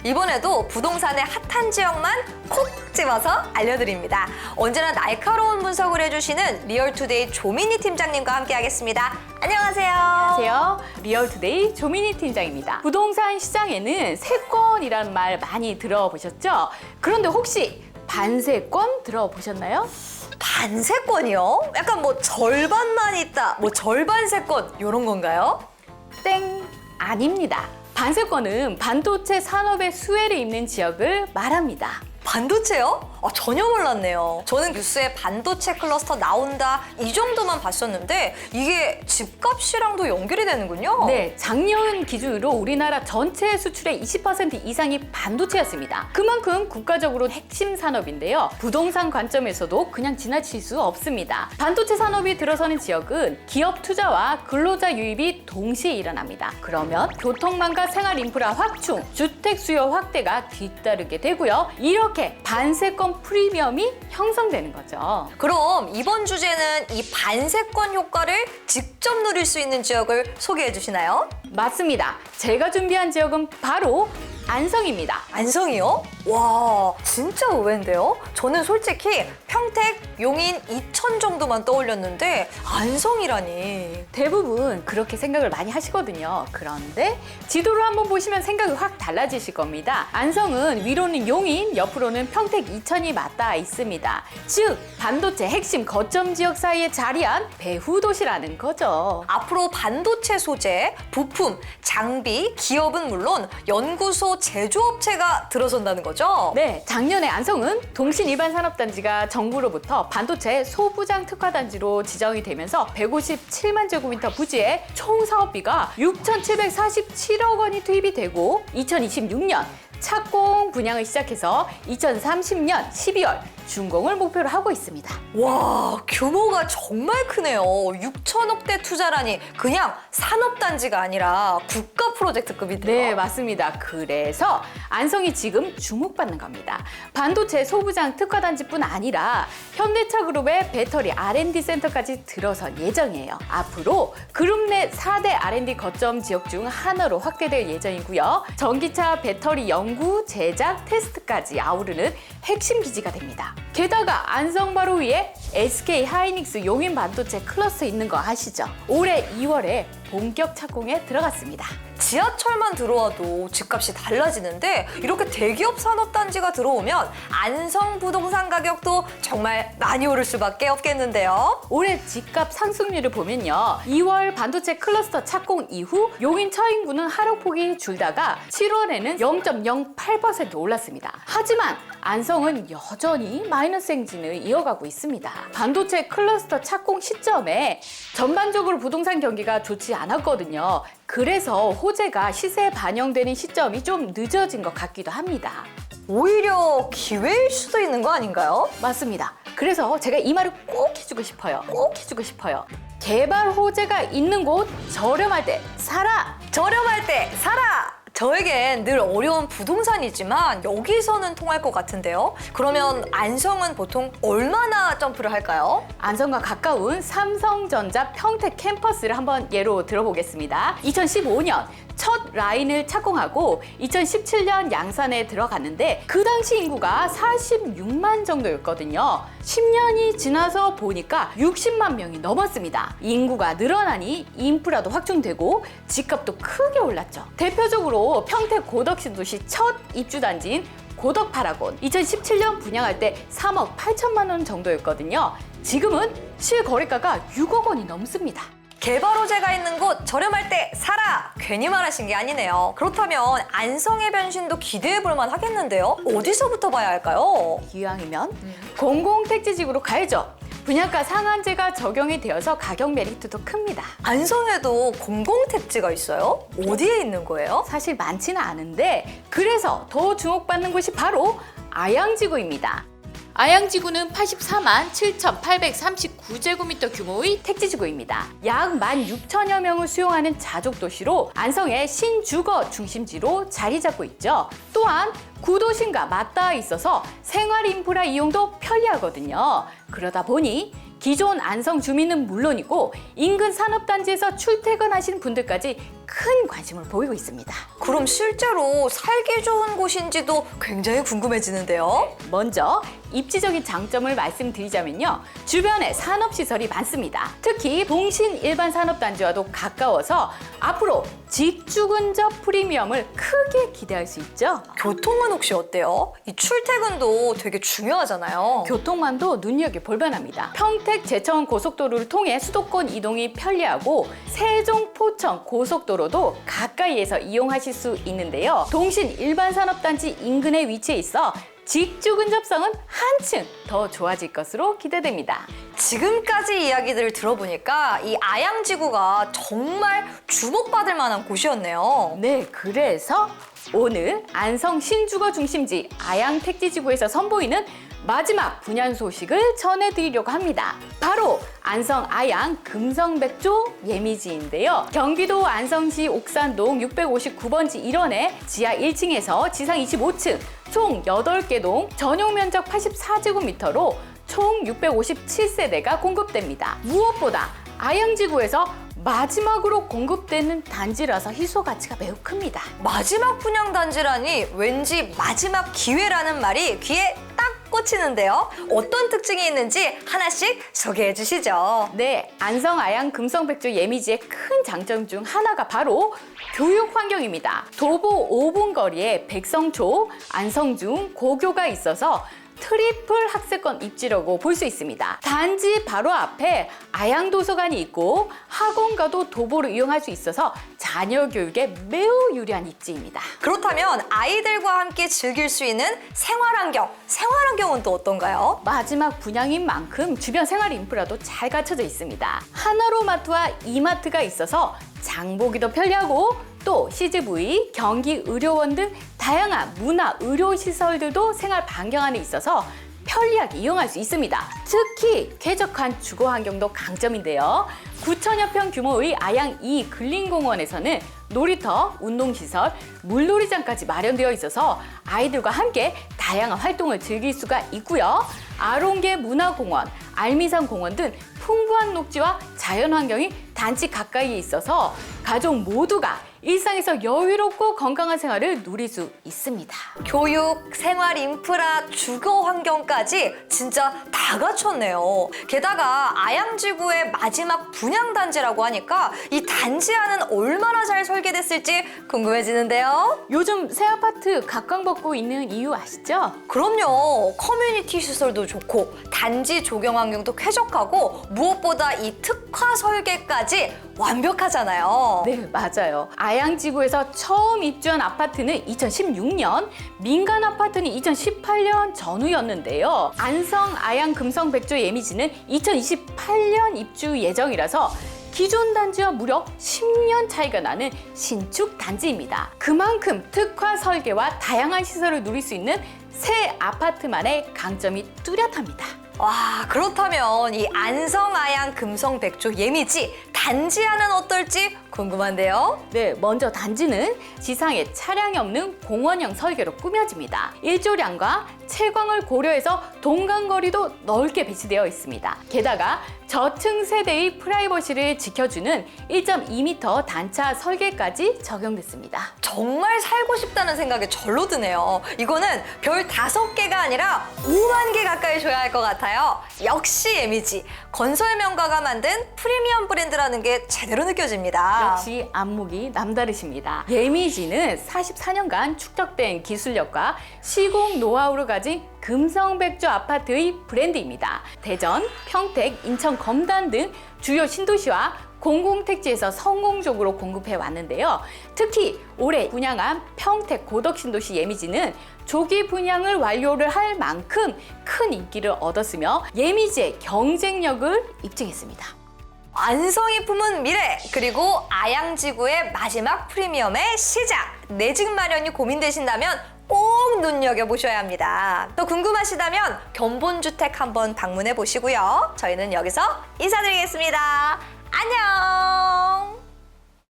이번에도 부동산의 핫한 지역만 콕 집어서 알려드립니다. 언제나 날카로운 분석을 해주시는 리얼투데이 조민희 팀장님과 함께하겠습니다. 안녕하세요. 안녕하세요. 리얼투데이 조민희 팀장입니다. 부동산 시장에는 세권이라는 말 많이 들어보셨죠? 그런데 혹시 반세권 들어보셨나요? 반세권이요? 약간 뭐 절반만 있다, 뭐 절반세권 이런 건가요? 땡! 아닙니다. 반세권은 반도체 산업의 수혜를 입는 지역을 말합니다. 반도체요? 전혀 몰랐네요. 저는 뉴스에 반도체 클러스터 나온다 이 정도만 봤었는데 이게 집값이랑도 연결이 되는군요. 네, 작년 기준으로 우리나라 전체 수출의 20% 이상이 반도체였습니다. 그만큼 국가적으로 핵심 산업인데요. 부동산 관점에서도 그냥 지나칠 수 없습니다. 반도체 산업이 들어서는 지역은 기업 투자와 근로자 유입이 동시에 일어납니다. 그러면 교통망과 생활 인프라 확충, 주택 수요 확대가 뒤따르게 되고요. 이렇게 반세권 프리미엄이 형성되는 거죠. 그럼 이번 주제는 이 반세권 효과를 직접 누릴 수 있는 지역을 소개해 주시나요? 맞습니다. 제가 준비한 지역은 바로 안성입니다. 안성이요? 와, 진짜 의외인데요? 저는 솔직히 평택, 용인, 이천 정도만 떠올렸는데 안성이라니. 대부분 그렇게 생각을 많이 하시거든요. 그런데 지도를 한번 보시면 생각이 확 달라지실 겁니다. 안성은 위로는 용인, 옆으로는 평택, 이천이 맞닿아 있습니다. 즉, 반도체 핵심 거점 지역 사이에 자리한 배후 도시라는 거죠. 앞으로 반도체 소재, 부품, 장비, 기업은 물론 연구소, 제조업체가 들어선다는 거죠? 네, 작년에 안성은 동신일반산업단지가 정부로부터 반도체 소부장 특화단지로 지정이 되면서 157만 제곱미터 부지에 총 사업비가 6,747억 원이 투입이 되고 2026년 착공 분양을 시작해서 2030년 12월 준공을 목표로 하고 있습니다. 와, 규모가 정말 크네요. 6천억대 투자라니 그냥 산업단지가 아니라 국가 프로젝트급이네요. 네, 맞습니다. 그래서 안성이 지금 주목받는 겁니다. 반도체 소부장 특화단지뿐 아니라 현대차 그룹의 배터리 R&D 센터까지 들어설 예정이에요. 앞으로 그룹 내 4대 R&D 거점 지역 중 하나로 확대될 예정이고요. 전기차 배터리 연구, 제작, 테스트까지 아우르는 핵심 기지가 됩니다. 게다가 안성 바로 위에 SK 하이닉스 용인 반도체 클러스터 있는 거 아시죠? 올해 2월에 본격 착공에 들어갔습니다. 지하철만 들어와도 집값이 달라지는데 이렇게 대기업 산업단지가 들어오면 안성 부동산 가격도 정말 많이 오를 수밖에 없겠는데요. 올해 집값 상승률을 보면요. 2월 반도체 클러스터 착공 이후 용인 처인구는 하락폭이 줄다가 7월에는 0.08% 올랐습니다. 하지만 안성은 여전히 마이너스 행진을 이어가고 있습니다. 반도체 클러스터 착공 시점에 전반적으로 부동산 경기가 좋지 않았거든요. 그래서 호재가 시세에 반영되는 시점이 좀 늦어진 것 같기도 합니다. 오히려 기회일 수도 있는 거 아닌가요? 맞습니다. 그래서 제가 이 말을 꼭 해주고 싶어요. 꼭 해주고 싶어요. 개발 호재가 있는 곳, 저렴할 때 사라! 저렴할 때 사라! 저에겐 늘 어려운 부동산이지만 여기서는 통할 것 같은데요. 그러면 안성은 보통 얼마나 점프를 할까요? 안성과 가까운 삼성전자 평택 캠퍼스를 한번 예로 들어보겠습니다. 2015년 첫 라인을 착공하고 2017년 양산에 들어갔는데 그 당시 인구가 46만 정도였거든요. 10년이 지나서 보니까 60만 명이 넘었습니다. 인구가 늘어나니 인프라도 확충되고 집값도 크게 올랐죠. 대표적으로 평택 고덕신도시 첫 입주단지인 고덕파라곤 2017년 분양할 때 3억 8천만 원 정도였거든요. 지금은 실거래가가 6억 원이 넘습니다. 개발 호재가 있는 곳 저렴할 때 사라! 괜히 말하신 게 아니네요. 그렇다면 안성의 변신도 기대해 볼 만 하겠는데요. 어디서부터 봐야 할까요? 이왕이면 공공택지지구로 가야죠. 분양가 상한제가 적용이 되어서 가격 메리트도 큽니다. 안성에도 공공택지가 있어요? 어디에 있는 거예요? 사실 많지는 않은데 그래서 더 주목받는 곳이 바로 아양지구입니다. 아양지구는 84만 7,839제곱미터 규모의 택지지구입니다. 약 16,000여 명을 수용하는 자족도시로 안성의 신주거 중심지로 자리 잡고 있죠. 또한 구도심과 맞닿아 있어서 생활 인프라 이용도 편리하거든요. 그러다 보니 기존 안성 주민은 물론이고 인근 산업단지에서 출퇴근하시는 분들까지 큰 관심을 보이고 있습니다. 그럼 실제로 살기 좋은 곳인지도 굉장히 궁금해지는데요. 먼저 입지적인 장점을 말씀드리자면요. 주변에 산업시설이 많습니다. 특히 동신 일반 산업단지와도 가까워서 앞으로 직주 근접 프리미엄을 크게 기대할 수 있죠. 교통은 혹시 어때요? 이 출퇴근도 되게 중요하잖아요. 교통망도 눈여겨볼 만합니다. 평택 제천 고속도로를 통해 수도권 이동이 편리하고 세종 포천 고속도로도 가까이에서 이용하실 수 있는데요. 동신 일반 산업단지 인근에 위치해 있어 직주 근접성은 한층 더 좋아질 것으로 기대됩니다. 지금까지 이야기들을 들어보니까 이 아양지구가 정말 주목받을 만한 곳이었네요. 네, 그래서 오늘 안성 신주거 중심지 아양택지지구에서 선보이는 마지막 분양 소식을 전해드리려고 합니다. 바로 안성 아양 금성백조 예미지인데요. 경기도 안성시 옥산동 659번지 1원에 지하 1층에서 지상 25층 총 8개 동 전용 면적 84제곱미터로 총 657세대가 공급됩니다. 무엇보다 아양지구에서 마지막으로 공급되는 단지라서 희소 가치가 매우 큽니다. 마지막 분양 단지라니 왠지 마지막 기회라는 말이 귀에 딱 꽂히는데요. 어떤 특징이 있는지 하나씩 소개해 주시죠. 네, 안성 아양 금성백조 예미지의 큰 장점 중 하나가 바로 교육 환경입니다. 도보 5분 거리에 백성초, 안성중, 고교가 있어서 트리플 학세권 입지라고 볼 수 있습니다. 단지 바로 앞에 아양도서관이 있고 학원가도 도보로 이용할 수 있어서 자녀 교육에 매우 유리한 입지입니다. 그렇다면 아이들과 함께 즐길 수 있는 생활환경은 또 어떤가요? 마지막 분양인 만큼 주변 생활 인프라도 잘 갖춰져 있습니다. 하나로마트와 이마트가 있어서 장보기도 편리하고 또 CGV, 경기의료원 등 다양한 문화, 의료 시설들도 생활 반경 안에 있어서 편리하게 이용할 수 있습니다. 특히 쾌적한 주거 환경도 강점인데요. 9천여 평 규모의 아양 2 근린공원에서는 놀이터, 운동시설, 물놀이장까지 마련되어 있어서 아이들과 함께 다양한 활동을 즐길 수가 있고요. 아롱계 문화공원, 알미산 공원 등 풍부한 녹지와 자연환경이 단지 가까이에 있어서 가족 모두가 일상에서 여유롭고 건강한 생활을 누릴 수 있습니다. 교육, 생활 인프라, 주거 환경까지 진짜 다 갖췄네요. 게다가 아양지구의 마지막 분양 단지라고 하니까 이 단지 안은 얼마나 잘 설계됐을지 궁금해지는데요. 요즘 새 아파트 각광받고 있는 이유 아시죠? 그럼요. 커뮤니티 시설도 좋고 단지 조경 환경도 쾌적하고 무엇보다 이 특화 설계까지 완벽하잖아요. 네, 맞아요. 아양지구에서 처음 입주한 아파트는 2016년, 민간 아파트는 2018년 전후였는데요. 안성 아양 금성백조 예미지는 2028년 입주 예정이라서 기존 단지와 무려 10년 차이가 나는 신축 단지입니다. 그만큼 특화 설계와 다양한 시설을 누릴 수 있는 새 아파트만의 강점이 뚜렷합니다. 와, 그렇다면 이 안성 아양 금성백조 예미지 단지 안은 어떨지 궁금한데요. 네, 먼저 단지는 지상에 차량이 없는 공원형 설계로 꾸며집니다. 일조량과 채광을 고려해서 동간거리도 넓게 배치되어 있습니다. 게다가 저층 세대의 프라이버시를 지켜주는 1.2m 단차 설계까지 적용됐습니다. 정말 살고 싶다는 생각이 절로 드네요. 이거는 별 5개가 아니라 5만 개 가까이 줘야 할 것 같아요. 역시 예미지. 건설 명가가 만든 프리미엄 브랜드라는 게 제대로 느껴집니다. 역시 안목이 남다르십니다. 예미지는 44년간 축적된 기술력과 시공 노하우를 가진 금성백조 아파트의 브랜드입니다. 대전, 평택, 인천, 검단 등 주요 신도시와 공공택지에서 성공적으로 공급해 왔는데요. 특히 올해 분양한 평택 고덕신도시 예미지는 조기 분양을 완료를 할 만큼 큰 인기를 얻었으며 예미지의 경쟁력을 입증했습니다. 안성이 품은 미래, 그리고 아양지구의 마지막 프리미엄의 시작. 내 집 마련이 고민되신다면 꼭 눈여겨보셔야 합니다. 또 궁금하시다면 견본주택 한번 방문해 보시고요. 저희는 여기서 인사드리겠습니다. 안녕!